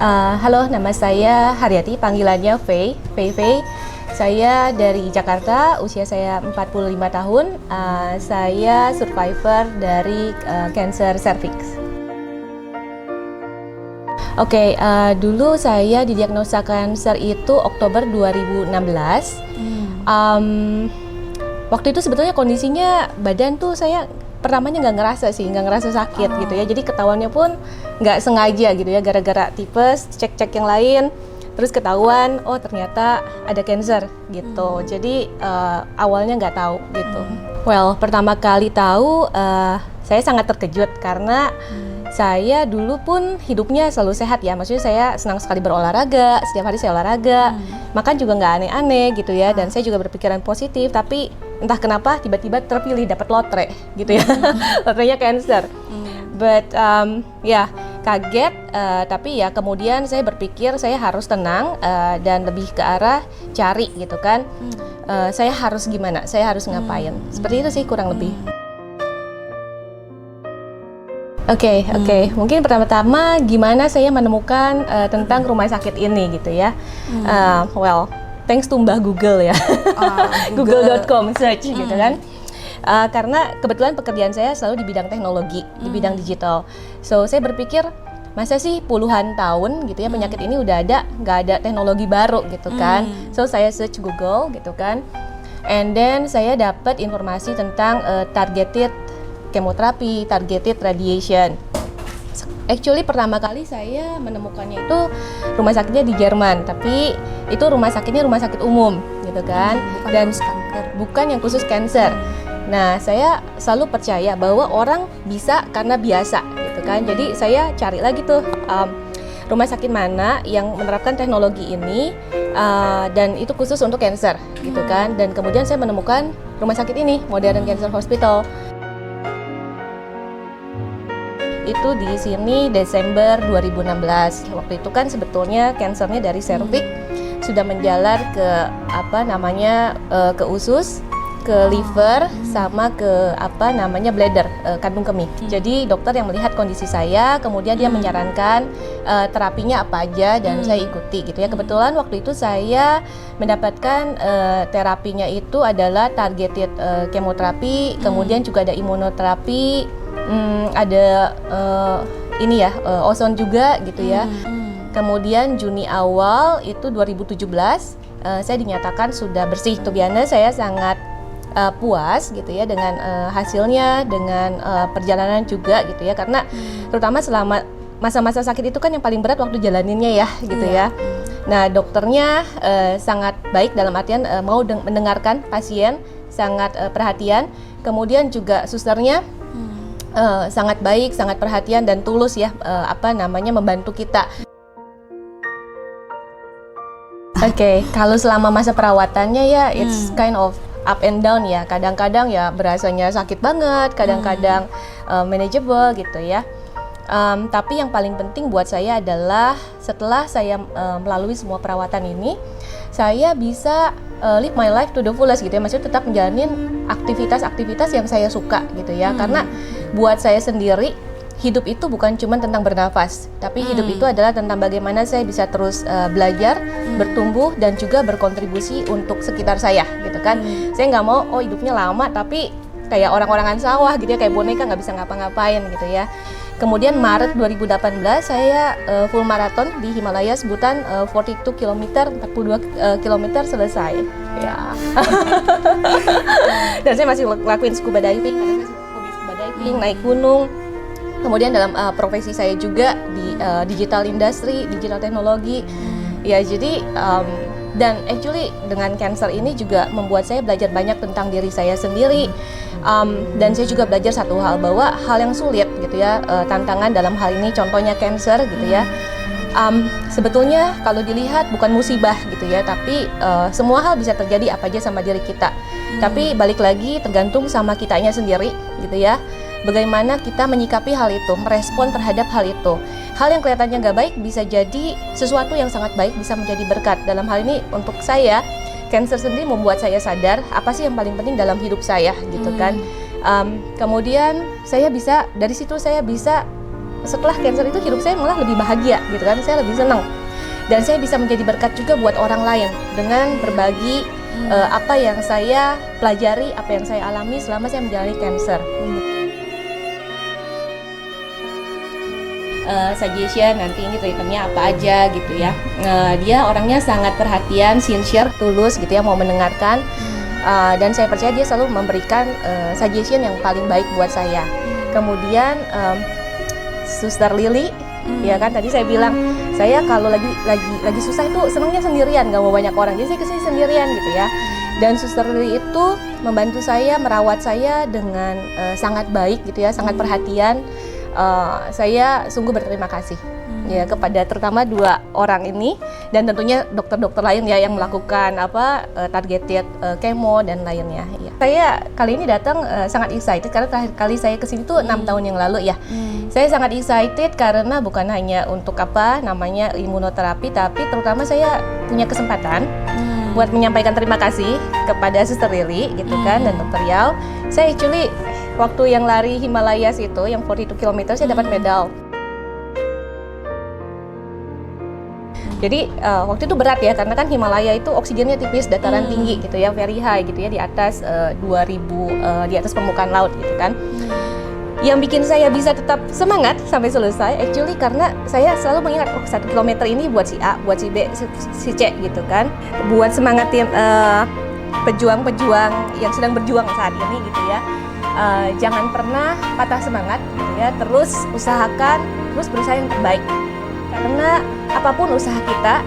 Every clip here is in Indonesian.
Halo, nama saya Haryati, panggilannya Faye. Faye. Saya dari Jakarta, usia saya 45 tahun. Saya survivor dari cancer cervix. Oke, dulu saya didiagnosa kanker itu Oktober 2016. Waktu itu sebetulnya kondisinya badan tuh saya pertamanya nggak ngerasa sakit gitu ya. Jadi ketahuannya pun nggak sengaja gitu ya, gara-gara tipes, cek yang lain, terus ketahuan, oh ternyata ada cancer gitu. Jadi awalnya nggak tahu gitu. Well, pertama kali tahu saya sangat terkejut karena saya dulu pun hidupnya selalu sehat ya, maksudnya saya senang sekali berolahraga, setiap hari saya olahraga, makan juga nggak aneh-aneh gitu ya, dan saya juga berpikiran positif, tapi entah kenapa tiba-tiba terpilih dapat lotre gitu ya, lotrenya cancer. But ya kaget, tapi ya kemudian saya berpikir saya harus tenang dan lebih ke arah cari gitu kan, saya harus gimana, saya harus ngapain, seperti itu sih kurang lebih. Oke. Mungkin pertama-tama gimana saya menemukan tentang rumah sakit ini gitu ya. Well, thanks to Mbah Google ya. Google.com search gitu kan. Karena kebetulan pekerjaan saya selalu di bidang teknologi, di bidang digital. So saya berpikir masa sih puluhan tahun gitu ya penyakit ini udah ada, nggak ada teknologi baru gitu kan. So saya search Google gitu kan. And then saya dapat informasi tentang targeted kemoterapi, targeted radiation. Actually pertama kali saya menemukannya itu rumah sakitnya di Jerman, tapi itu rumah sakitnya rumah sakit umum gitu kan, bukan yang khusus cancer. Nah, saya selalu percaya bahwa orang bisa karena biasa gitu kan. Jadi saya cari lagi tuh rumah sakit mana yang menerapkan teknologi ini dan itu khusus untuk cancer gitu kan. Dan kemudian saya menemukan rumah sakit ini, Modern Cancer Hospital. Itu di sini Desember 2016. Waktu itu kan sebetulnya kansernya dari cervix sudah menjalar ke ke usus, ke liver, sama ke bladder, kandung kemih. Jadi dokter yang melihat kondisi saya, kemudian dia menyarankan terapinya apa aja dan saya ikuti gitu ya. Kebetulan waktu itu saya mendapatkan terapinya itu adalah targeted kemoterapi, kemudian juga ada imunoterapi, ada ozon juga gitu ya. Kemudian Juni awal itu 2017 saya dinyatakan sudah bersih. To be honest, saya sangat puas gitu ya dengan hasilnya, dengan perjalanan juga gitu ya, karena terutama selama masa-masa sakit itu kan yang paling berat waktu jalaninnya ya gitu ya. Nah, dokternya sangat baik dalam artian mau mendengarkan pasien, sangat perhatian. Kemudian juga susternya sangat baik, sangat perhatian dan tulus ya, membantu kita. Oke, kalau selama masa perawatannya ya it's kind of up and down ya. Kadang-kadang ya berasanya sakit banget, kadang-kadang manageable gitu ya. Tapi yang paling penting buat saya adalah setelah saya melalui semua perawatan ini, saya bisa live my life to the fullest gitu ya. Maksudnya tetap menjalanin aktivitas-aktivitas yang saya suka gitu ya. Karena buat saya sendiri, hidup itu bukan cuma tentang bernafas, tapi hidup itu adalah tentang bagaimana saya bisa terus belajar, bertumbuh, dan juga berkontribusi untuk sekitar saya gitu kan. Saya nggak mau, hidupnya lama tapi kayak orang-orangan sawah gitu ya, kayak boneka nggak bisa ngapa-ngapain gitu ya. Kemudian Maret 2018 saya full marathon di Himalaya sebutan 42 km, 42 km selesai ya. Dan saya masih lakuin scuba diving, karena saya hobi scuba diving, naik gunung. Kemudian dalam profesi saya juga di digital industry, digital teknologi. Ya jadi dan actually dengan cancer ini juga membuat saya belajar banyak tentang diri saya sendiri. Dan saya juga belajar satu hal, bahwa hal yang sulit gitu ya, tantangan dalam hal ini contohnya cancer gitu ya, sebetulnya kalau dilihat bukan musibah gitu ya, tapi semua hal bisa terjadi apa aja sama diri kita. Tapi balik lagi tergantung sama kitanya sendiri gitu ya, bagaimana kita menyikapi hal itu, merespon terhadap hal itu. Hal yang kelihatannya nggak baik bisa jadi sesuatu yang sangat baik, bisa menjadi berkat. Dalam hal ini untuk saya, cancer sendiri membuat saya sadar apa sih yang paling penting dalam hidup saya gitu kan. Kemudian saya bisa, dari situ saya bisa setelah cancer itu hidup saya malah lebih bahagia gitu kan, saya lebih senang. Dan saya bisa menjadi berkat juga buat orang lain dengan berbagi apa yang saya pelajari, apa yang saya alami selama saya menjalani cancer. Suggestion nanti ini treatmentnya apa aja gitu ya. Dia orangnya sangat perhatian, sincere, tulus gitu ya, mau mendengarkan. Dan saya percaya dia selalu memberikan suggestion yang paling baik buat saya. Kemudian Suster Lily, ya kan tadi saya bilang saya kalau lagi susah itu senangnya sendirian, nggak mau banyak orang, jadi saya kesini sendirian gitu ya. Dan Suster Lily itu membantu saya, merawat saya dengan sangat baik gitu ya, sangat perhatian. Saya sungguh berterima kasih ya kepada terutama 2 orang ini, dan tentunya dokter-dokter lain ya yang melakukan targeted kemo dan lainnya ya. Saya kali ini datang sangat excited karena terakhir kali saya kesini tuh 6 tahun yang lalu ya. Saya sangat excited karena bukan hanya untuk imunoterapi, tapi terutama saya punya kesempatan buat menyampaikan terima kasih kepada Suster Lily gitu kan, dan Dr. Yao. Saya actually waktu yang lari Himalayas itu, yang 42 km, saya dapat medal. Jadi waktu itu berat ya, karena kan Himalaya itu oksigennya tipis, dataran tinggi gitu ya, very high gitu ya, di atas 2000, di atas permukaan laut gitu kan. Yang bikin saya bisa tetap semangat sampai selesai, actually karena saya selalu mengingat 1 kilometer ini buat si A, buat si B, si C gitu kan. Buat semangatin pejuang-pejuang yang sedang berjuang saat ini gitu ya. Jangan pernah patah semangat gitu ya, terus usahakan, terus berusaha yang terbaik. Karena apapun usaha kita,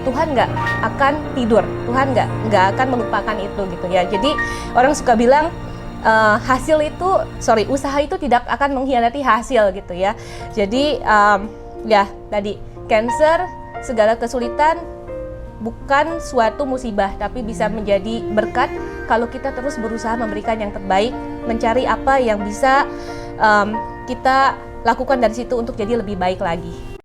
Tuhan nggak akan tidur, Tuhan nggak akan melupakan itu gitu ya. Jadi orang suka bilang usaha itu tidak akan mengkhianati hasil gitu ya. Jadi ya tadi, cancer, segala kesulitan bukan suatu musibah, tapi bisa menjadi berkat kalau kita terus berusaha memberikan yang terbaik, mencari apa yang bisa kita lakukan dari situ untuk jadi lebih baik lagi.